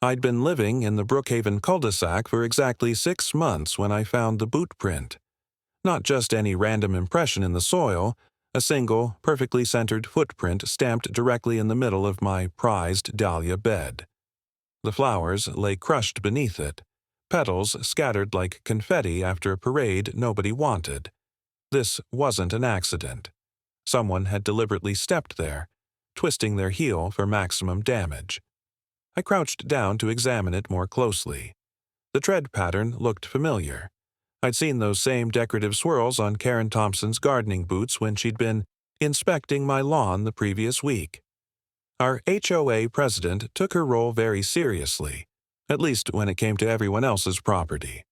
I'd been living in the Brookhaven cul-de-sac for exactly 6 months when I found the boot print. Not just any random impression in the soil, a single, perfectly centered footprint stamped directly in the middle of my prized dahlia bed. The flowers lay crushed beneath it, petals scattered like confetti after a parade nobody wanted. This wasn't an accident. Someone had deliberately stepped there, twisting their heel for maximum damage. I crouched down to examine it more closely. The tread pattern looked familiar. I'd seen those same decorative swirls on Karen Thompson's gardening boots when she'd been inspecting my lawn the previous week. Our HOA president took her role very seriously, at least when it came to everyone else's property.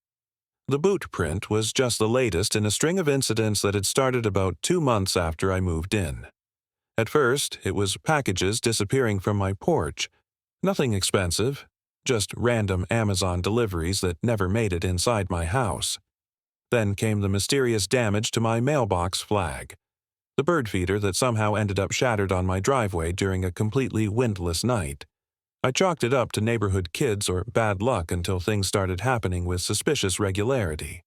The boot print was just the latest in a string of incidents that had started about 2 months after I moved in. At first, it was packages disappearing from my porch. Nothing expensive, just random Amazon deliveries that never made it inside my house. Then came the mysterious damage to my mailbox flag, the bird feeder that somehow ended up shattered on my driveway during a completely windless night. I chalked it up to neighborhood kids or bad luck until things started happening with suspicious regularity.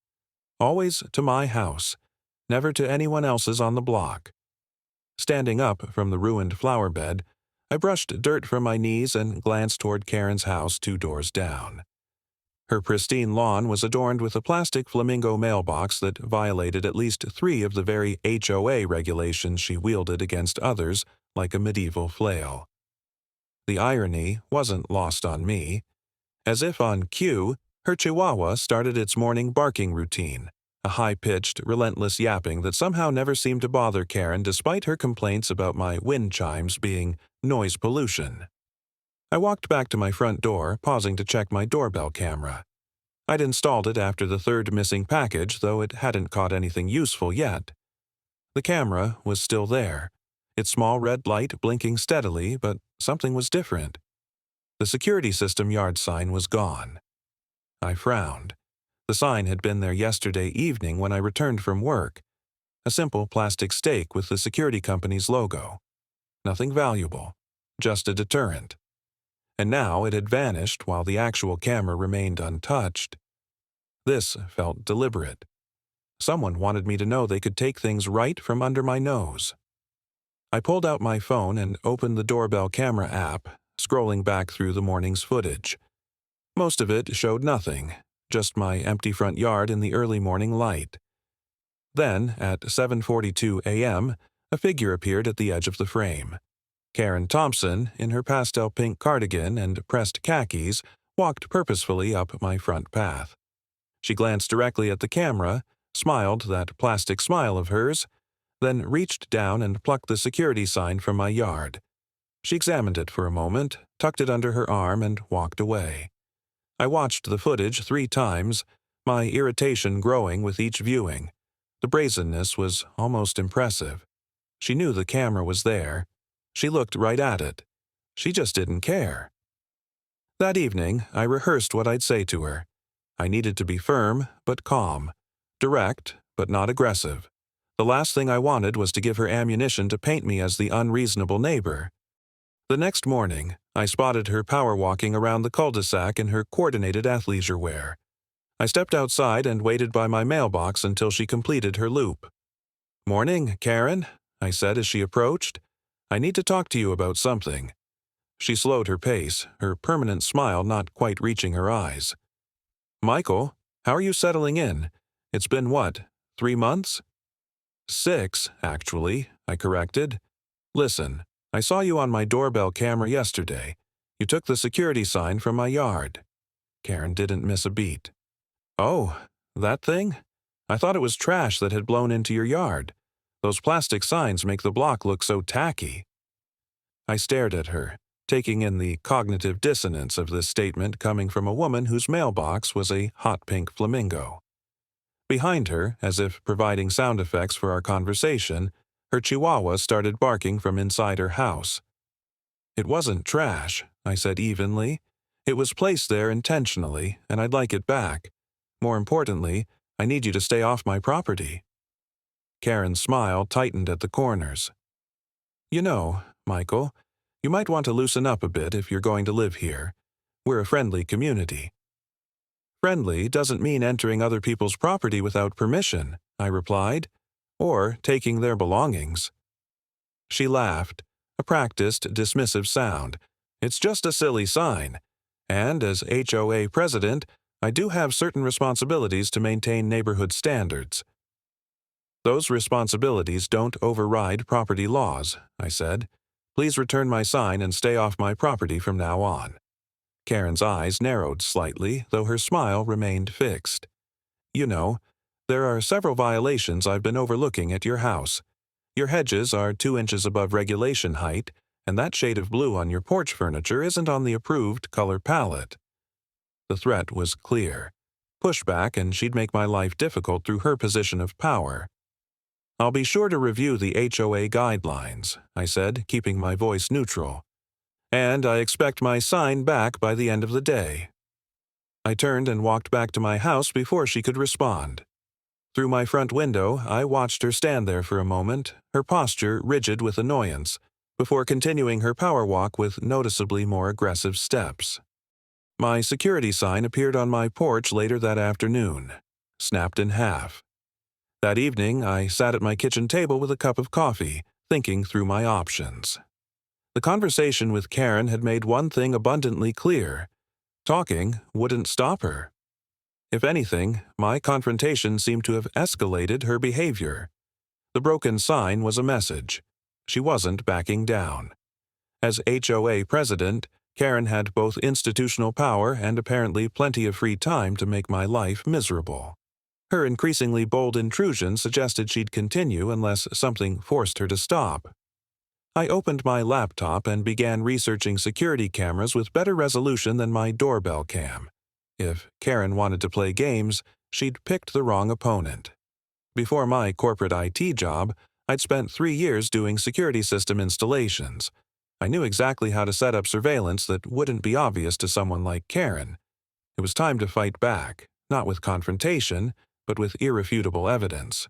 Always to my house, never to anyone else's on the block. Standing up from the ruined flower bed, I brushed dirt from my knees and glanced toward Karen's house 2 doors down. Her pristine lawn was adorned with a plastic flamingo mailbox that violated at least 3 of the very HOA regulations she wielded against others like a medieval flail. The irony wasn't lost on me. As if on cue, her chihuahua started its morning barking routine, a high-pitched, relentless yapping that somehow never seemed to bother Karen despite her complaints about my wind chimes being noise pollution. I walked back to my front door, pausing to check my doorbell camera. I'd installed it after the 3rd missing package, though it hadn't caught anything useful yet. The camera was still there, its small red light blinking steadily, but something was different. The security system yard sign was gone. I frowned. The sign had been there yesterday evening when I returned from work. A simple plastic stake with the security company's logo. Nothing valuable, just a deterrent. And now it had vanished while the actual camera remained untouched. This felt deliberate. Someone wanted me to know they could take things right from under my nose. I pulled out my phone and opened the doorbell camera app, scrolling back through the morning's footage. Most of it showed nothing, just my empty front yard in the early morning light. Then, at 7:42 a.m., a figure appeared at the edge of the frame. Karen Thompson, in her pastel pink cardigan and pressed khakis, walked purposefully up my front path. She glanced directly at the camera, smiled that plastic smile of hers, then reached down and plucked the security sign from my yard. She examined it for a moment, tucked it under her arm, and walked away. I watched the footage 3 times, my irritation growing with each viewing. The brazenness was almost impressive. She knew the camera was there. She looked right at it. She just didn't care. That evening, I rehearsed what I'd say to her. I needed to be firm, but calm. Direct, but not aggressive. The last thing I wanted was to give her ammunition to paint me as the unreasonable neighbor. The next morning, I spotted her power walking around the cul-de-sac in her coordinated athleisure wear. I stepped outside and waited by my mailbox until she completed her loop. "Morning, Karen," I said as she approached. "I need to talk to you about something." She slowed her pace, her permanent smile not quite reaching her eyes. "Michael, how are you settling in? It's been what, 3 months?" "6, actually," I corrected. "Listen, I saw you on my doorbell camera yesterday. You took the security sign from my yard." Karen didn't miss a beat. "Oh, that thing? I thought it was trash that had blown into your yard. Those plastic signs make the block look so tacky." I stared at her, taking in the cognitive dissonance of this statement coming from a woman whose mailbox was a hot pink flamingo. Behind her, as if providing sound effects for our conversation, her chihuahua started barking from inside her house. "It wasn't trash," I said evenly. "It was placed there intentionally, and I'd like it back. More importantly, I need you to stay off my property." Karen's smile tightened at the corners. "You know, Michael, you might want to loosen up a bit if you're going to live here. We're a friendly community." "Friendly doesn't mean entering other people's property without permission," I replied, "or taking their belongings." She laughed, a practiced, dismissive sound. "It's just a silly sign. And as HOA president, I do have certain responsibilities to maintain neighborhood standards." "Those responsibilities don't override property laws," I said. "Please return my sign and stay off my property from now on." Karen's eyes narrowed slightly, though her smile remained fixed. "You know, there are several violations I've been overlooking at your house. Your hedges are 2 inches above regulation height, and that shade of blue on your porch furniture isn't on the approved color palette." The threat was clear. Pushback, and she'd make my life difficult through her position of power. "I'll be sure to review the HOA guidelines," I said, keeping my voice neutral. "And I expect my sign back by the end of the day." I turned and walked back to my house before she could respond. Through my front window, I watched her stand there for a moment, her posture rigid with annoyance, before continuing her power walk with noticeably more aggressive steps. My security sign appeared on my porch later that afternoon, snapped in half. That evening, I sat at my kitchen table with a cup of coffee, thinking through my options. The conversation with Karen had made one thing abundantly clear: talking wouldn't stop her. If anything, my confrontation seemed to have escalated her behavior. The broken sign was a message. She wasn't backing down. As HOA president, Karen had both institutional power and apparently plenty of free time to make my life miserable. Her increasingly bold intrusion suggested she'd continue unless something forced her to stop. I opened my laptop and began researching security cameras with better resolution than my doorbell cam. If Karen wanted to play games, she'd picked the wrong opponent. Before my corporate IT job, I'd spent 3 years doing security system installations. I knew exactly how to set up surveillance that wouldn't be obvious to someone like Karen. It was time to fight back, not with confrontation, but with irrefutable evidence.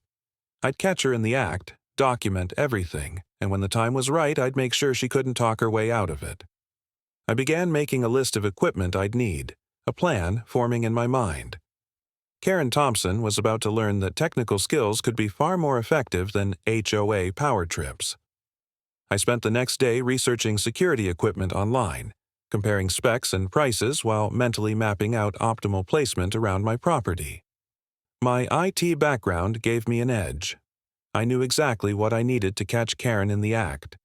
I'd catch her in the act, document everything, and when the time was right, I'd make sure she couldn't talk her way out of it. I began making a list of equipment I'd need, a plan forming in my mind. Karen Thompson was about to learn that technical skills could be far more effective than HOA power trips. I spent the next day researching security equipment online, comparing specs and prices while mentally mapping out optimal placement around my property. My IT background gave me an edge. I knew exactly what I needed to catch Karen in the act.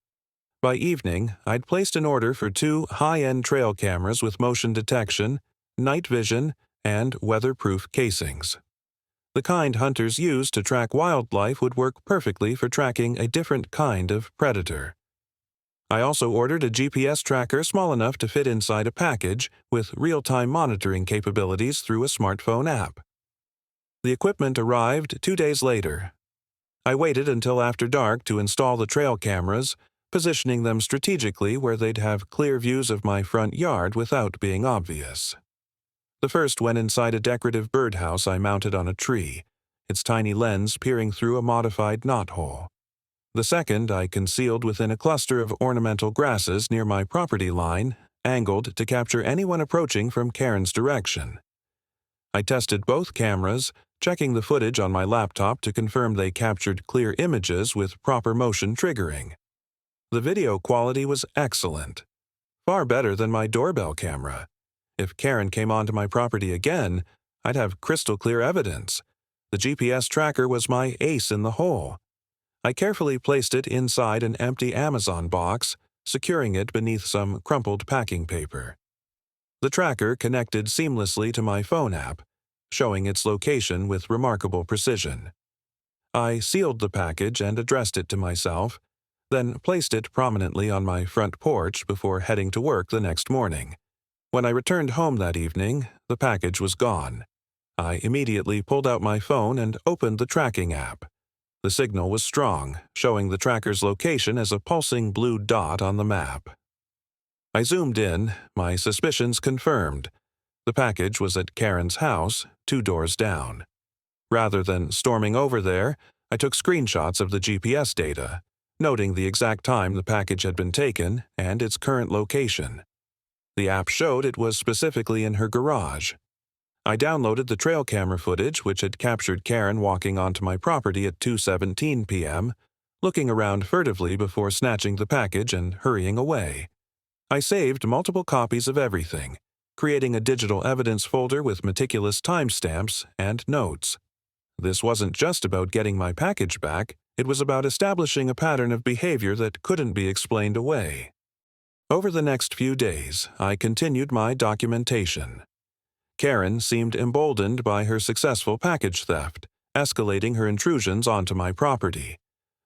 By evening, I'd placed an order for 2 high-end trail cameras with motion detection, night vision, and weatherproof casings. The kind hunters use to track wildlife would work perfectly for tracking a different kind of predator. I also ordered a GPS tracker small enough to fit inside a package with real-time monitoring capabilities through a smartphone app. The equipment arrived 2 days later. I waited until after dark to install the trail cameras, positioning them strategically where they'd have clear views of my front yard without being obvious. The first went inside a decorative birdhouse I mounted on a tree, its tiny lens peering through a modified knothole. The second I concealed within a cluster of ornamental grasses near my property line, angled to capture anyone approaching from Karen's direction. I tested both cameras, checking the footage on my laptop to confirm they captured clear images with proper motion triggering. The video quality was excellent, far better than my doorbell camera. If Karen came onto my property again, I'd have crystal clear evidence. The GPS tracker was my ace in the hole. I carefully placed it inside an empty Amazon box, securing it beneath some crumpled packing paper. The tracker connected seamlessly to my phone app, showing its location with remarkable precision. I sealed the package and addressed it to myself, then placed it prominently on my front porch before heading to work the next morning. When I returned home that evening, the package was gone. I immediately pulled out my phone and opened the tracking app. The signal was strong, showing the tracker's location as a pulsing blue dot on the map. I zoomed in, my suspicions confirmed. The package was at Karen's house, 2 doors down. Rather than storming over there, I took screenshots of the GPS data, noting the exact time the package had been taken and its current location. The app showed it was specifically in her garage. I downloaded the trail camera footage which had captured Karen walking onto my property at 2:17 p.m., looking around furtively before snatching the package and hurrying away. I saved multiple copies of everything, creating a digital evidence folder with meticulous timestamps and notes. This wasn't just about getting my package back, it was about establishing a pattern of behavior that couldn't be explained away. Over the next few days, I continued my documentation. Karen seemed emboldened by her successful package theft, escalating her intrusions onto my property.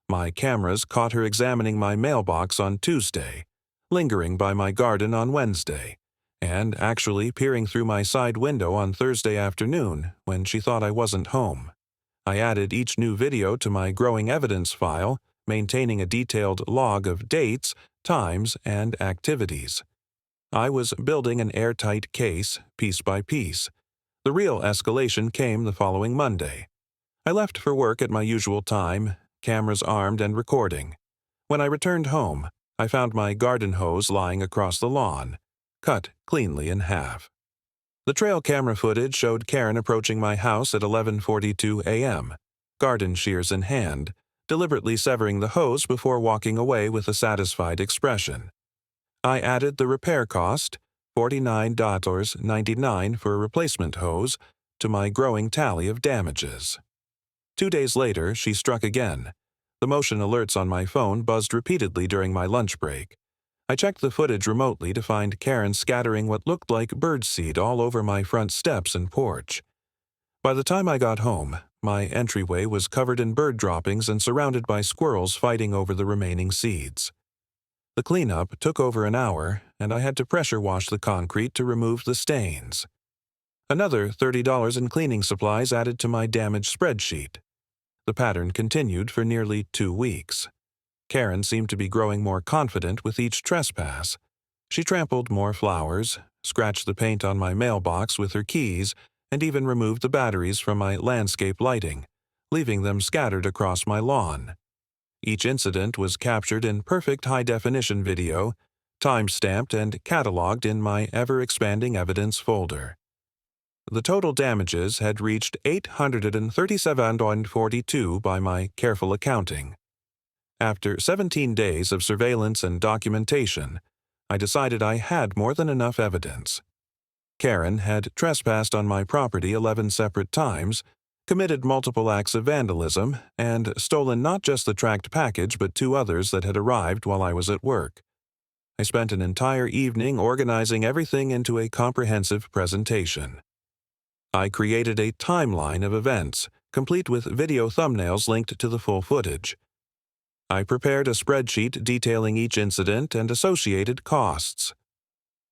My cameras caught her examining my mailbox on Tuesday, lingering by my garden on Wednesday, and actually peering through my side window on Thursday afternoon when she thought I wasn't home. I added each new video to my growing evidence file, maintaining a detailed log of dates, times, and activities. I was building an airtight case, piece by piece. The real escalation came the following Monday. I left for work at my usual time, cameras armed and recording. When I returned home, I found my garden hose lying across the lawn, cut cleanly in half. The trail camera footage showed Karen approaching my house at 11:42 a.m., garden shears in hand, deliberately severing the hose before walking away with a satisfied expression. I added the repair cost, $49.99 for a replacement hose, to my growing tally of damages. 2 days later, she struck again. The motion alerts on my phone buzzed repeatedly during my lunch break. I checked the footage remotely to find Karen scattering what looked like birdseed all over my front steps and porch. By the time I got home, my entryway was covered in bird droppings and surrounded by squirrels fighting over the remaining seeds. The cleanup took over an hour, and I had to pressure wash the concrete to remove the stains. Another $30 in cleaning supplies added to my damaged spreadsheet. The pattern continued for nearly 2 weeks. Karen seemed to be growing more confident with each trespass. She trampled more flowers, scratched the paint on my mailbox with her keys, and even removed the batteries from my landscape lighting, leaving them scattered across my lawn. Each incident was captured in perfect high-definition video, time-stamped and cataloged in my ever-expanding evidence folder. The total damages had reached $837.42 by my careful accounting. After 17 days of surveillance and documentation, I decided I had more than enough evidence. Karen had trespassed on my property 11 separate times, committed multiple acts of vandalism, and stolen not just the tracked package but 2 others that had arrived while I was at work. I spent an entire evening organizing everything into a comprehensive presentation. I created a timeline of events, complete with video thumbnails linked to the full footage. I prepared a spreadsheet detailing each incident and associated costs.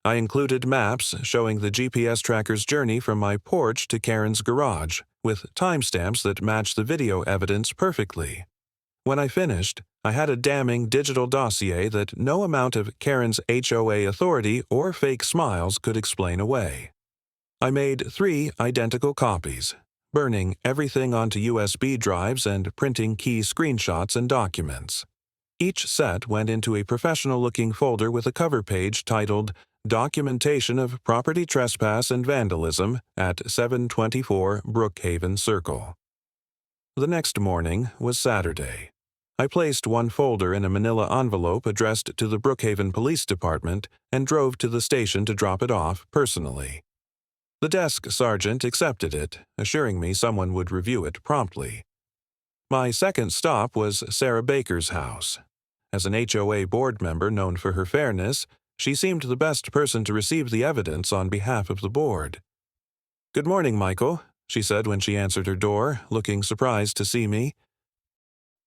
I included maps showing the GPS tracker's journey from my porch to Karen's garage, with timestamps that matched the video evidence perfectly. When I finished, I had a damning digital dossier that no amount of Karen's HOA authority or fake smiles could explain away. I made 3 identical copies, burning everything onto USB drives and printing key screenshots and documents. Each set went into a professional-looking folder with a cover page titled Documentation of Property Trespass and Vandalism at 724 Brookhaven Circle. The next morning was Saturday. I placed one folder in a manila envelope addressed to the Brookhaven Police Department and drove to the station to drop it off personally. The desk sergeant accepted it, assuring me someone would review it promptly. My second stop was Sarah Baker's house. As an HOA board member known for her fairness, she seemed the best person to receive the evidence on behalf of the board. "Good morning, Michael," she said when she answered her door, looking surprised to see me.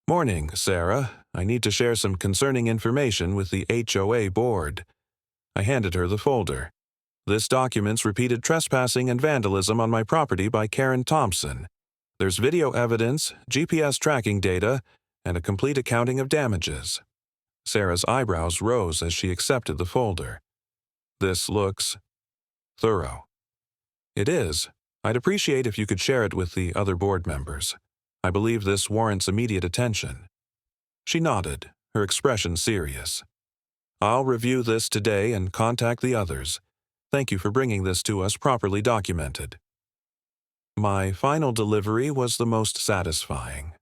"Morning, Sarah. I need to share some concerning information with the HOA board." I handed her the folder. "This documents repeated trespassing and vandalism on my property by Karen Thompson. There's video evidence, GPS tracking data, and a complete accounting of damages." Sarah's eyebrows rose as she accepted the folder. "This looks thorough." "It is. I'd appreciate if you could share it with the other board members. I believe this warrants immediate attention." She nodded, her expression serious. I'll review this today and contact the others. Thank you for bringing this to us properly documented. My final delivery was the most satisfying.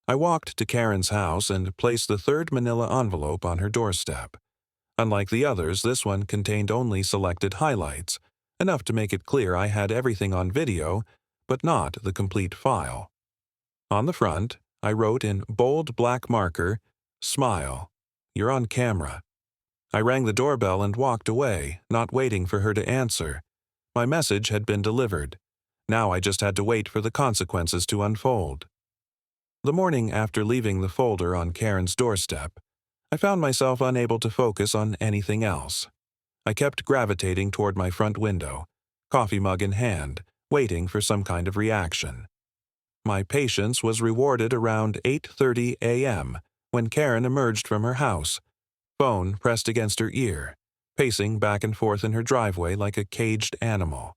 I walked to Karen's house and placed the third manila envelope on her doorstep. Unlike the others, this one contained only selected highlights, enough to make it clear I had everything on video, but not the complete file. On the front, I wrote in bold black marker, "Smile. You're on camera." I rang the doorbell and walked away, not waiting for her to answer. My message had been delivered. Now I just had to wait for the consequences to unfold. The morning after leaving the folder on Karen's doorstep, I found myself unable to focus on anything else. I kept gravitating toward my front window, coffee mug in hand, waiting for some kind of reaction. My patience was rewarded around 8:30 a.m. when Karen emerged from her house, phone pressed against her ear, pacing back and forth in her driveway like a caged animal.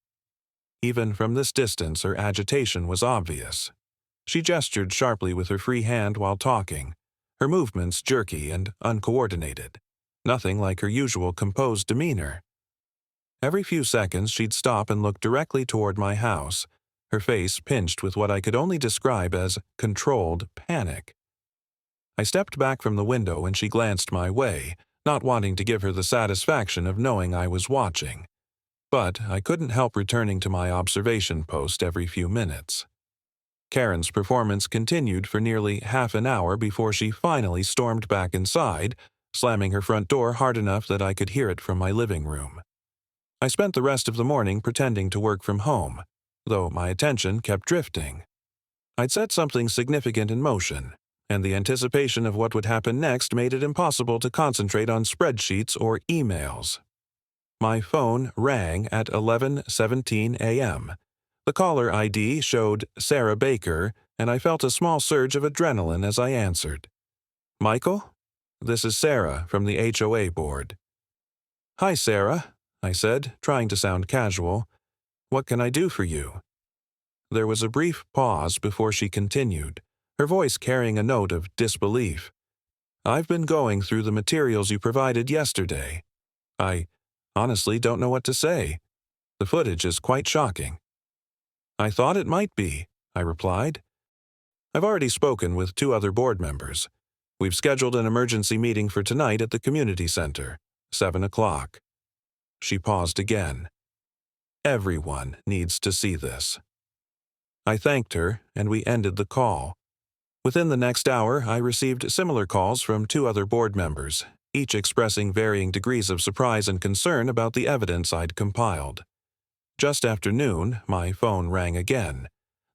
Even from this distance, her agitation was obvious. She gestured sharply with her free hand while talking, her movements jerky and uncoordinated, nothing like her usual composed demeanor. Every few seconds she'd stop and look directly toward my house, her face pinched with what I could only describe as controlled panic. I stepped back from the window and she glanced my way, not wanting to give her the satisfaction of knowing I was watching. But I couldn't help returning to my observation post every few minutes. Karen's performance continued for nearly half an hour before she finally stormed back inside, slamming her front door hard enough that I could hear it from my living room. I spent the rest of the morning pretending to work from home, though my attention kept drifting. I'd set something significant in motion, and the anticipation of what would happen next made it impossible to concentrate on spreadsheets or emails. My phone rang at 11:17 a.m. The caller ID showed Sarah Baker, and I felt a small surge of adrenaline as I answered. "Michael? This is Sarah from the HOA board." "Hi, Sarah," I said, trying to sound casual. "What can I do for you?" There was a brief pause before she continued, her voice carrying a note of disbelief. "I've been going through the materials you provided yesterday. I honestly don't know what to say. The footage is quite shocking." "I thought it might be," I replied. "I've already spoken with 2 other board members. We've scheduled an emergency meeting for tonight at the community center, 7 o'clock. She paused again. "Everyone needs to see this." I thanked her, and we ended the call. Within the next hour, I received similar calls from 2 other board members, each expressing varying degrees of surprise and concern about the evidence I'd compiled. Just after noon, my phone rang again.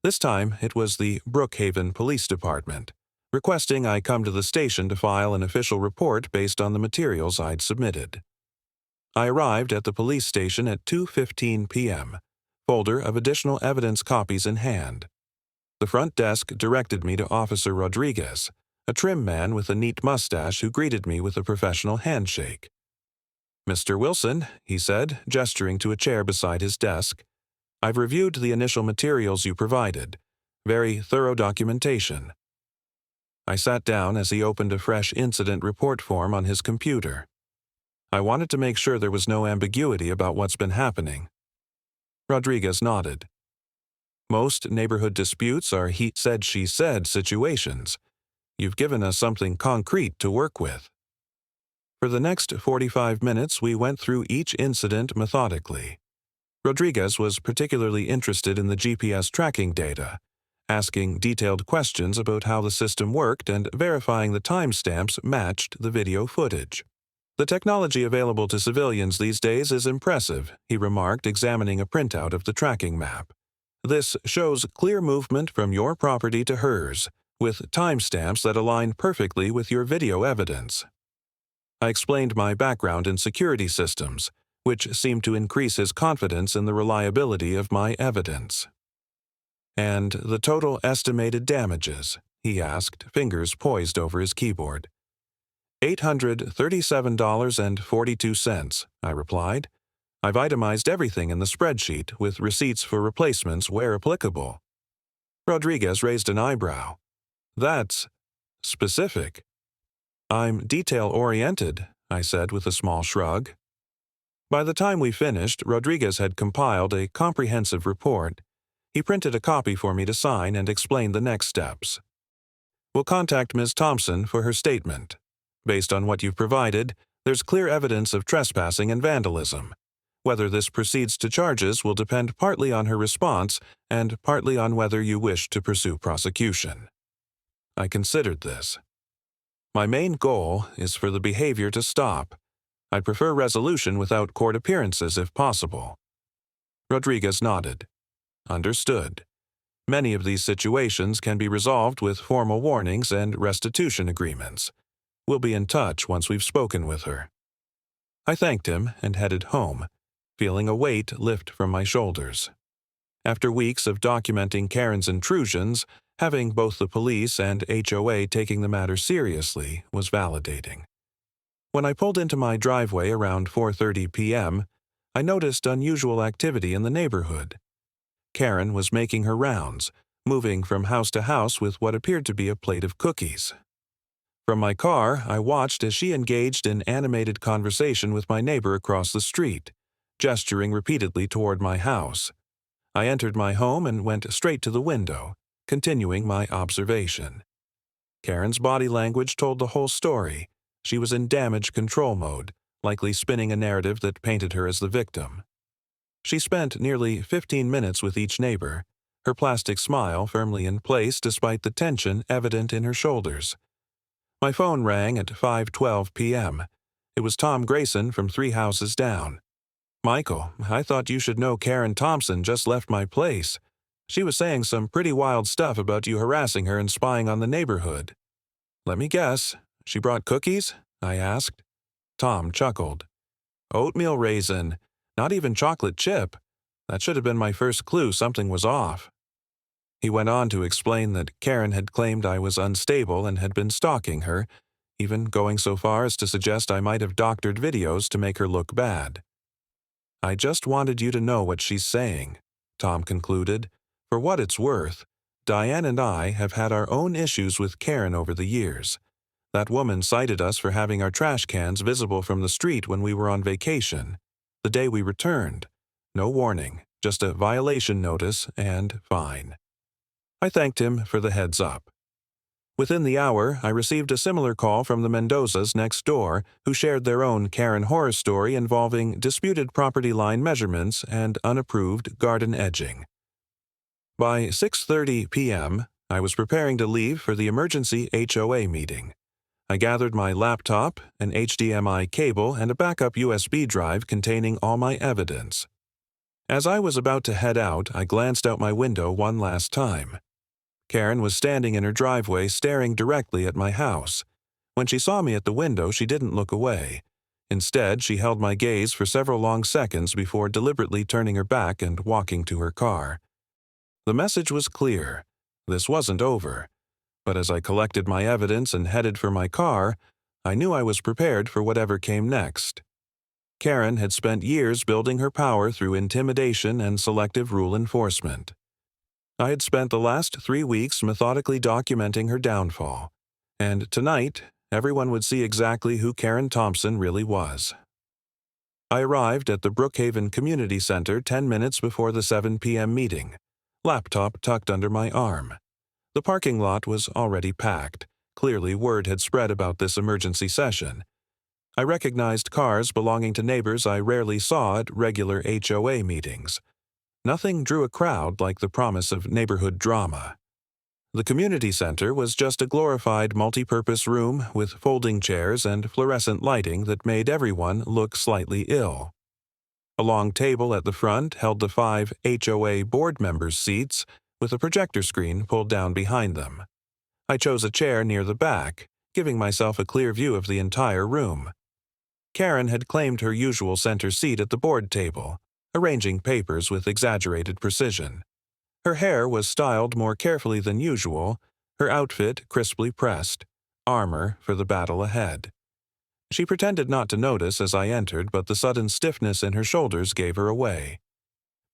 This time, it was the Brookhaven Police Department, requesting I come to the station to file an official report based on the materials I'd submitted. I arrived at the police station at 2:15 p.m., folder of additional evidence copies in hand. The front desk directed me to Officer Rodriguez, a trim man with a neat mustache who greeted me with a professional handshake. "Mr. Wilson," he said, gesturing to a chair beside his desk, "I've reviewed the initial materials you provided. Very thorough documentation." I sat down as he opened a fresh incident report form on his computer. I wanted to make sure there was no ambiguity about what's been happening. Rodriguez nodded. "Most neighborhood disputes are he said, she said situations. You've given us something concrete to work with." For the next 45 minutes, we went through each incident methodically. Rodriguez was particularly interested in the GPS tracking data, asking detailed questions about how the system worked and verifying the timestamps matched the video footage. "The technology available to civilians these days is impressive," he remarked, examining a printout of the tracking map. "This shows clear movement from your property to hers, with timestamps that align perfectly with your video evidence." I explained my background in security systems, which seemed to increase his confidence in the reliability of my evidence. "And the total estimated damages?" he asked, fingers poised over his keyboard. $837.42, I replied. "I've itemized everything in the spreadsheet with receipts for replacements where applicable." Rodriguez raised an eyebrow. "That's specific." "I'm detail-oriented," I said with a small shrug. By the time we finished, Rodriguez had compiled a comprehensive report. He printed a copy for me to sign and explained the next steps. We'll contact Ms. Thompson for her statement. Based on what you've provided, there's clear evidence of trespassing and vandalism. Whether this proceeds to charges will depend partly on her response and partly on whether you wish to pursue prosecution. I considered this. My main goal is for the behavior to stop. I'd prefer resolution without court appearances if possible. Rodriguez nodded. Understood. Many of these situations can be resolved with formal warnings and restitution agreements. We'll be in touch once we've spoken with her. I thanked him and headed home, feeling a weight lift from my shoulders. After weeks of documenting Karen's intrusions, having both the police and HOA taking the matter seriously was validating. When I pulled into my driveway around 4:30 p.m., I noticed unusual activity in the neighborhood. Karen was making her rounds, moving from house to house with what appeared to be a plate of cookies. From my car, I watched as she engaged in animated conversation with my neighbor across the street, gesturing repeatedly toward my house. I entered my home and went straight to the window, continuing my observation. Karen's body language told the whole story. She was in damage control mode, likely spinning a narrative that painted her as the victim. She spent nearly 15 minutes with each neighbor, her plastic smile firmly in place despite the tension evident in her shoulders. My phone rang at 5:12 p.m. It was Tom Grayson from 3 houses down. "Michael, I thought you should know Karen Thompson just left my place. She was saying some pretty wild stuff about you harassing her and spying on the neighborhood." "Let me guess. She brought cookies?" I asked. Tom chuckled. "Oatmeal raisin. Not even chocolate chip. That should have been my first clue something was off." He went on to explain that Karen had claimed I was unstable and had been stalking her, even going so far as to suggest I might have doctored videos to make her look bad. "I just wanted you to know what she's saying," Tom concluded. "For what it's worth, Diane and I have had our own issues with Karen over the years. That woman cited us for having our trash cans visible from the street when we were on vacation. The day we returned. No warning, just a violation notice and fine." I thanked him for the heads up. Within the hour, I received a similar call from the Mendozas next door, who shared their own Karen horror story involving disputed property line measurements and unapproved garden edging. By 6:30 p.m., I was preparing to leave for the emergency HOA meeting. I gathered my laptop, an HDMI cable, and a backup USB drive containing all my evidence. As I was about to head out, I glanced out my window one last time. Karen was standing in her driveway staring directly at my house. When she saw me at the window, she didn't look away. Instead, she held my gaze for several long seconds before deliberately turning her back and walking to her car. The message was clear. This wasn't over. But as I collected my evidence and headed for my car, I knew I was prepared for whatever came next. Karen had spent years building her power through intimidation and selective rule enforcement. I had spent the last 3 weeks methodically documenting her downfall, and tonight, everyone would see exactly who Karen Thompson really was. I arrived at the Brookhaven Community Center 10 minutes before the 7 p.m. meeting, laptop tucked under my arm. The parking lot was already packed. Clearly, word had spread about this emergency session. I recognized cars belonging to neighbors I rarely saw at regular HOA meetings. Nothing drew a crowd like the promise of neighborhood drama. The community center was just a glorified multi-purpose room with folding chairs and fluorescent lighting that made everyone look slightly ill. A long table at the front held the 5 HOA board members' seats, with a projector screen pulled down behind them. I chose a chair near the back, giving myself a clear view of the entire room. Karen had claimed her usual center seat at the board table, arranging papers with exaggerated precision. Her hair was styled more carefully than usual, her outfit crisply pressed, armor for the battle ahead. She pretended not to notice as I entered, but the sudden stiffness in her shoulders gave her away.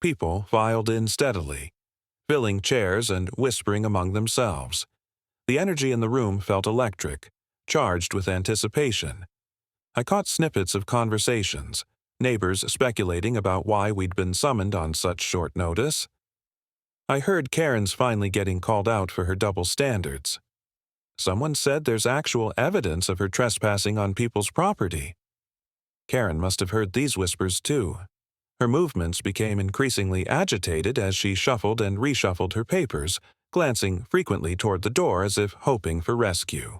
People filed in steadily, filling chairs and whispering among themselves. The energy in the room felt electric, charged with anticipation. I caught snippets of conversations, neighbors speculating about why we'd been summoned on such short notice. I heard Karen's finally getting called out for her double standards. Someone said there's actual evidence of her trespassing on people's property. Karen must have heard these whispers too. Her movements became increasingly agitated as she shuffled and reshuffled her papers, glancing frequently toward the door as if hoping for rescue.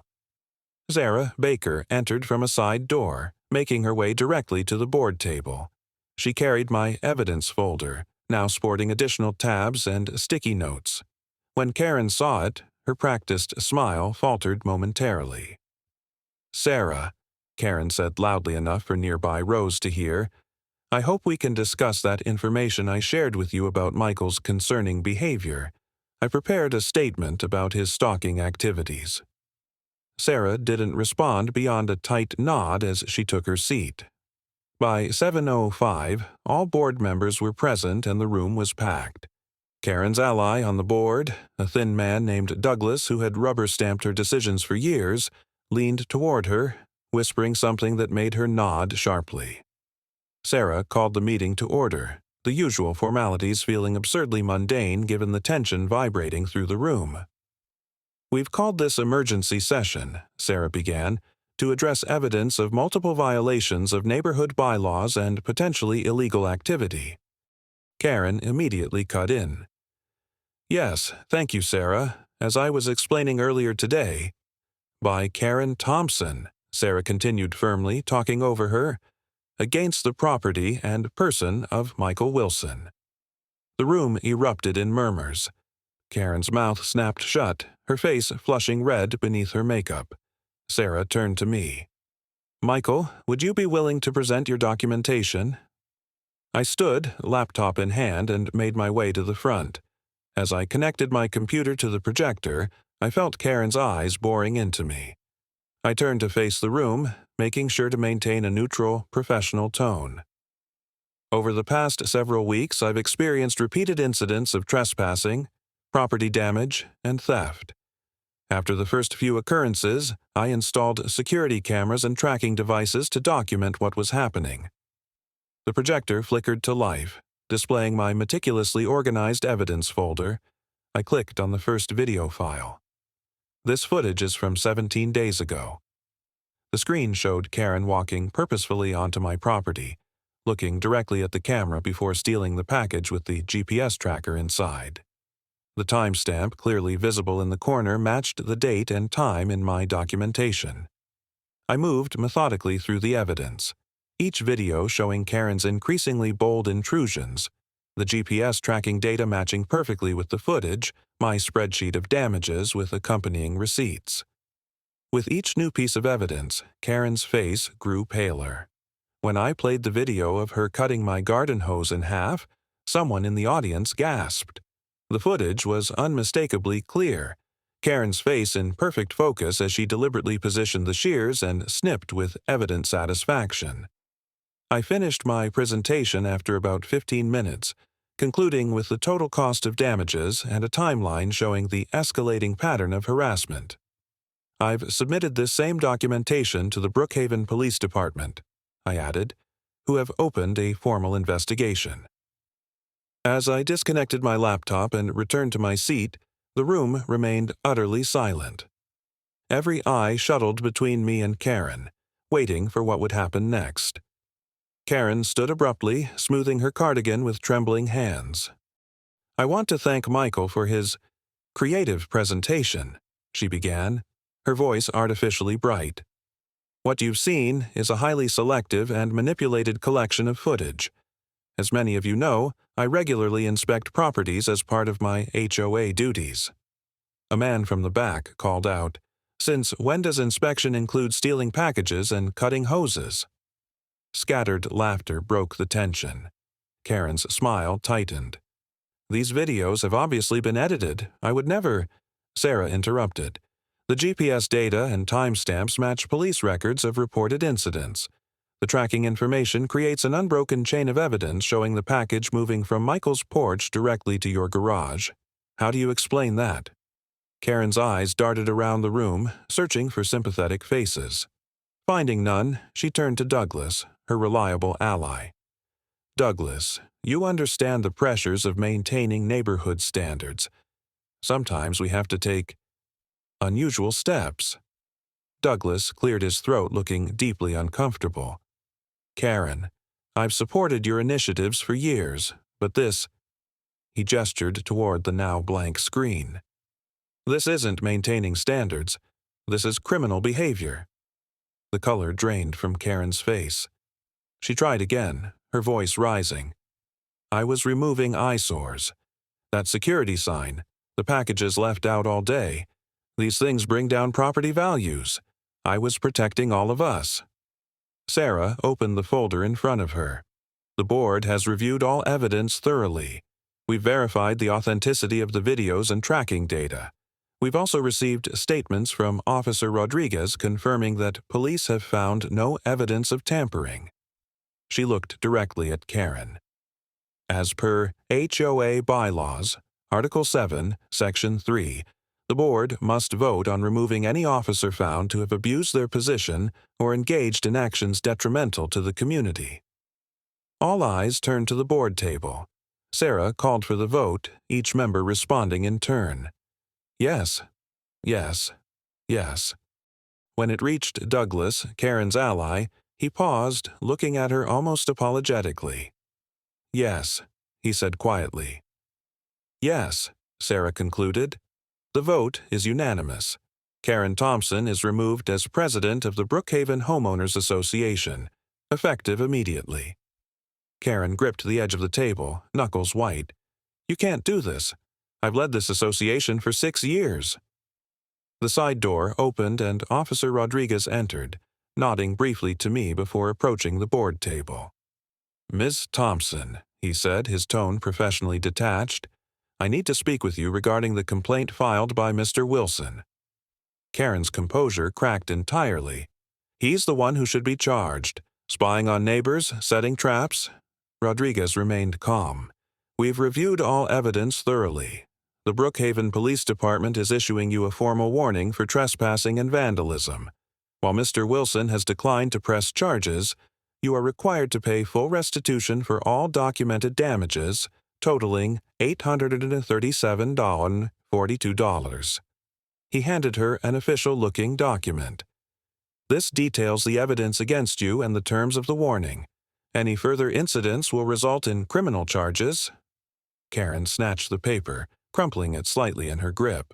Sarah Baker entered from a side door, making her way directly to the board table. She carried my evidence folder, now sporting additional tabs and sticky notes. When Karen saw it, her practiced smile faltered momentarily. "Sarah," Karen said loudly enough for nearby Rose to hear, "I hope we can discuss that information I shared with you about Michael's concerning behavior. I prepared a statement about his stalking activities." Sarah didn't respond beyond a tight nod as she took her seat. By 7:05, all board members were present and the room was packed. Karen's ally on the board, a thin man named Douglas who had rubber-stamped her decisions for years, leaned toward her, whispering something that made her nod sharply. Sarah called the meeting to order, the usual formalities feeling absurdly mundane given the tension vibrating through the room. "We've called this emergency session," Sarah began, "to address evidence of multiple violations of neighborhood bylaws and potentially illegal activity." Karen immediately cut in. "Yes, thank you, Sarah. As I was explaining earlier today." "By Karen Thompson," Sarah continued firmly, talking over her, "against the property and person of Michael Wilson." The room erupted in murmurs. Karen's mouth snapped shut, her face flushing red beneath her makeup. Sarah turned to me. "Michael, would you be willing to present your documentation?" I stood, laptop in hand, and made my way to the front. As I connected my computer to the projector, I felt Karen's eyes boring into me. I turned to face the room, making sure to maintain a neutral, professional tone. "Over the past several weeks, I've experienced repeated incidents of trespassing, property damage, and theft. After the first few occurrences, I installed security cameras and tracking devices to document what was happening." The projector flickered to life, displaying my meticulously organized evidence folder. I clicked on the first video file. "This footage is from 17 days ago." The screen showed Karen walking purposefully onto my property, looking directly at the camera before stealing the package with the GPS tracker inside. The timestamp, clearly visible in the corner, matched the date and time in my documentation. I moved methodically through the evidence, each video showing Karen's increasingly bold intrusions, the GPS tracking data matching perfectly with the footage, my spreadsheet of damages with accompanying receipts. With each new piece of evidence, Karen's face grew paler. When I played the video of her cutting my garden hose in half, someone in the audience gasped. The footage was unmistakably clear, Karen's face in perfect focus as she deliberately positioned the shears and snipped with evident satisfaction. I finished my presentation after about 15 minutes, concluding with the total cost of damages and a timeline showing the escalating pattern of harassment. "I've submitted this same documentation to the Brookhaven Police Department," I added, "who have opened a formal investigation." As I disconnected my laptop and returned to my seat, the room remained utterly silent. Every eye shuttled between me and Karen, waiting for what would happen next. Karen stood abruptly, smoothing her cardigan with trembling hands. "I want to thank Michael for his creative presentation," she began, her voice artificially bright. "What you've seen is a highly selective and manipulated collection of footage. As many of you know, I regularly inspect properties as part of my HOA duties." A man from the back called out, "Since when does inspection include stealing packages and cutting hoses?" Scattered laughter broke the tension. Karen's smile tightened. "These videos have obviously been edited. I would never—" Sarah interrupted. "The GPS data and timestamps match police records of reported incidents. The tracking information creates an unbroken chain of evidence showing the package moving from Michael's porch directly to your garage. How do you explain that?" Karen's eyes darted around the room, searching for sympathetic faces. Finding none, she turned to Douglas, her reliable ally. Douglas, you understand the pressures of maintaining neighborhood standards. Sometimes we have to take unusual steps. Douglas cleared his throat, looking deeply uncomfortable. Karen, I've supported your initiatives for years, but this— he gestured toward the now blank screen. This isn't maintaining standards. This is criminal behavior. The color drained from Karen's face. She tried again, her voice rising. I was removing eyesores. That security sign, the packages left out all day. These things bring down property values. I was protecting all of us. Sarah opened the folder in front of her. The board has reviewed all evidence thoroughly. We've verified the authenticity of the videos and tracking data. We've also received statements from Officer Rodriguez confirming that police have found no evidence of tampering. She looked directly at Karen. As per HOA bylaws, Article 7, Section 3, the board must vote on removing any officer found to have abused their position or engaged in actions detrimental to the community. All eyes turned to the board table. Sarah called for the vote, each member responding in turn. Yes, yes, yes. When it reached Douglas, Karen's ally, he paused, looking at her almost apologetically. Yes, he said quietly. Yes, Sarah concluded. The vote is unanimous. Karen Thompson is removed as president of the Brookhaven Homeowners Association, effective immediately. Karen gripped the edge of the table, knuckles white. You can't do this. I've led this association for 6 years. The side door opened and Officer Rodriguez entered, nodding briefly to me before approaching the board table. Ms. Thompson, he said, his tone professionally detached, I need to speak with you regarding the complaint filed by Mr. Wilson. Karen's composure cracked entirely. He's the one who should be charged. Spying on neighbors, setting traps. Rodriguez remained calm. We've reviewed all evidence thoroughly. The Brookhaven Police Department is issuing you a formal warning for trespassing and vandalism. While Mr. Wilson has declined to press charges, you are required to pay full restitution for all documented damages, totaling $837.42. He handed her an official-looking document. This details the evidence against you and the terms of the warning. Any further incidents will result in criminal charges. Karen snatched the paper, crumpling it slightly in her grip.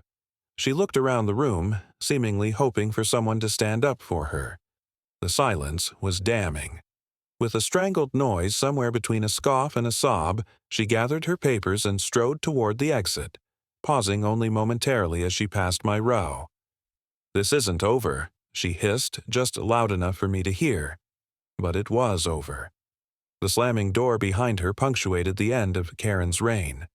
She looked around the room, seemingly hoping for someone to stand up for her. The silence was damning. With a strangled noise somewhere between a scoff and a sob, she gathered her papers and strode toward the exit, pausing only momentarily as she passed my row. This isn't over, she hissed, just loud enough for me to hear. But it was over. The slamming door behind her punctuated the end of Karen's reign.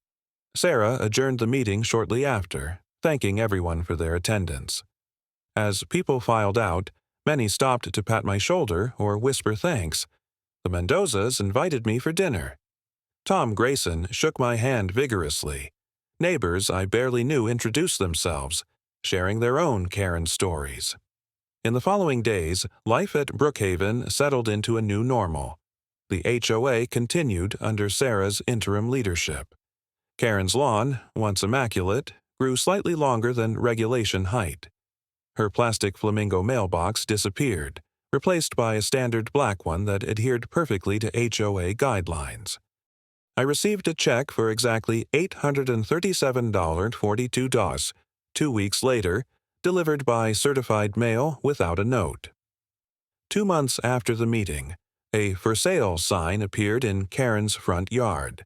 Sarah adjourned the meeting shortly after, thanking everyone for their attendance. As people filed out, many stopped to pat my shoulder or whisper thanks. The Mendozas invited me for dinner. Tom Grayson shook my hand vigorously. Neighbors I barely knew introduced themselves, sharing their own Karen stories. In the following days, life at Brookhaven settled into a new normal. The HOA continued under Sarah's interim leadership. Karen's lawn, once immaculate, grew slightly longer than regulation height. Her plastic flamingo mailbox disappeared, replaced by a standard black one that adhered perfectly to HOA guidelines. I received a check for exactly $837.42, 2 weeks later, delivered by certified mail without a note. 2 months after the meeting, a for sale sign appeared in Karen's front yard.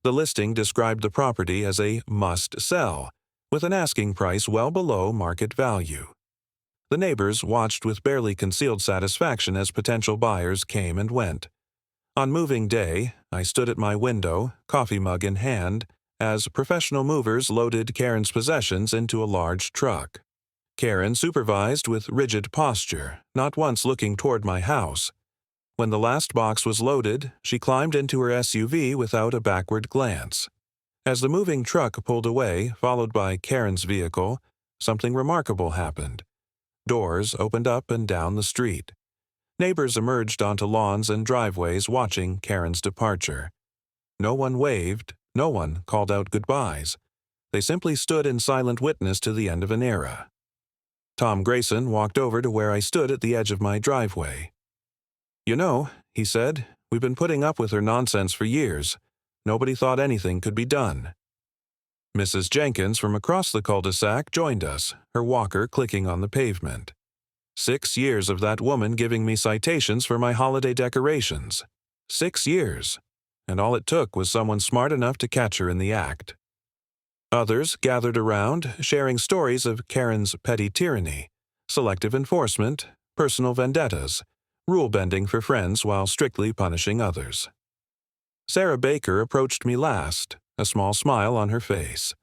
The listing described the property as a must sell, with an asking price well below market value. The neighbors watched with barely concealed satisfaction as potential buyers came and went. On moving day, I stood at my window, coffee mug in hand, as professional movers loaded Karen's possessions into a large truck. Karen supervised with rigid posture, not once looking toward my house. When the last box was loaded, she climbed into her SUV without a backward glance. As the moving truck pulled away, followed by Karen's vehicle, something remarkable happened. Doors opened up and down the street. Neighbors emerged onto lawns and driveways watching Karen's departure. No one waved, no one called out goodbyes. They simply stood in silent witness to the end of an era. Tom Grayson walked over to where I stood at the edge of my driveway. "You know," he said, "we've been putting up with her nonsense for years. Nobody thought anything could be done." Mrs. Jenkins from across the cul-de-sac joined us, her walker clicking on the pavement. 6 years of that woman giving me citations for my holiday decorations. 6 years. And all it took was someone smart enough to catch her in the act. Others gathered around, sharing stories of Karen's petty tyranny, selective enforcement, personal vendettas, rule-bending for friends while strictly punishing others. Sarah Baker approached me last, a small smile on her face.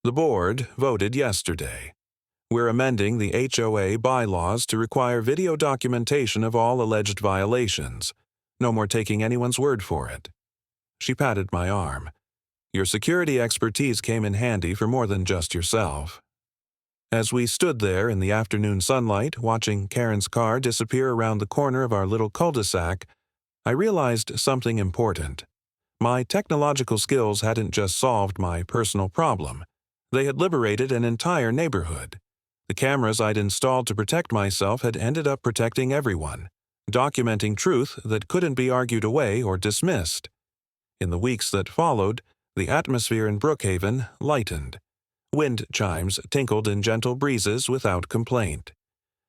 "The board voted yesterday. We're amending the HOA bylaws to require video documentation of all alleged violations. No more taking anyone's word for it." She patted my arm. "Your security expertise came in handy for more than just yourself." As we stood there in the afternoon sunlight, watching Karen's car disappear around the corner of our little cul-de-sac, I realized something important. My technological skills hadn't just solved my personal problem. They had liberated an entire neighborhood. The cameras I'd installed to protect myself had ended up protecting everyone, documenting truth that couldn't be argued away or dismissed. In the weeks that followed, the atmosphere in Brookhaven lightened. Wind chimes tinkled in gentle breezes without complaint.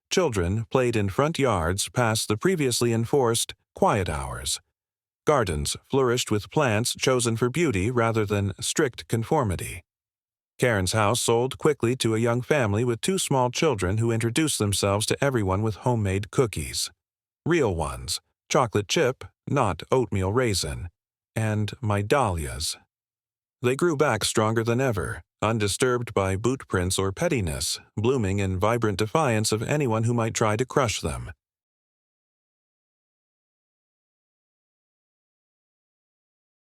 Children played in front yards past the previously enforced quiet hours. Gardens flourished with plants chosen for beauty rather than strict conformity. Karen's house sold quickly to a young family with 2 small children who introduced themselves to everyone with homemade cookies. Real ones, chocolate chip, not oatmeal raisin, and my dahlias. They grew back stronger than ever, undisturbed by boot prints or pettiness, blooming in vibrant defiance of anyone who might try to crush them.